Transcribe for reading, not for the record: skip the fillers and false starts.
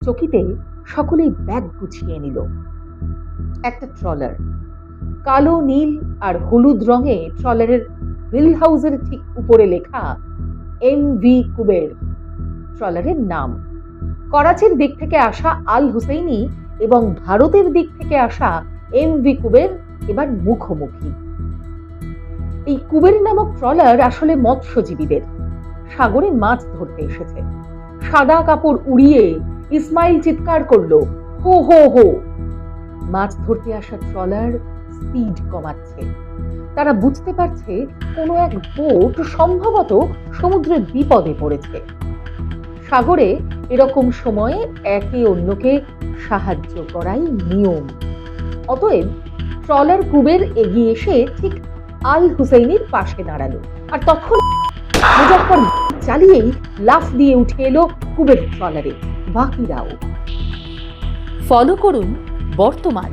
চকিতে সকলেই ব্যাগ গুছিয়ে নিল। একটা ট্রলার, কালো, নীল আর হলুদ রঙে ট্রলারের হুইল হাউসের ঠিক উপরে লেখা এমভি কুবের ট্রলারের নাম। করাচির দিক থেকে আসা আল হুসেইনি এবং ভারতের দিক থেকে আসা এমভি কুবের এবার মুখোমুখি। এই কুবের নামক ট্রলার আসলে মৎস্যজীবীদের, সাগরে মাছ ধরতে এসেছে। সাদা কাপড় উড়িয়ে ইসমাইল চিৎকার করলো, হো হো হো। মাছ ধরতে আসা ট্রলার স্পিড কমাচ্ছে। তারা বুঝতে পারছে কোনো এক বোট সম্ভবত সমুদ্রের বিপদে পড়েছে। সাগরে এরকম সময়ে একে অন্যকে সাহায্য করাই নিয়ম। অতএব ট্রলার কুবের এগিয়ে এসে ঠিক আল হুসেইনির পাশে দাঁড়ালো, আর তখন মুজাফফর চালিয়েই লাফ দিয়ে উঠে এলো কুবের ট্রলারে। বাকিরাও। ফলো করুন বর্তমান।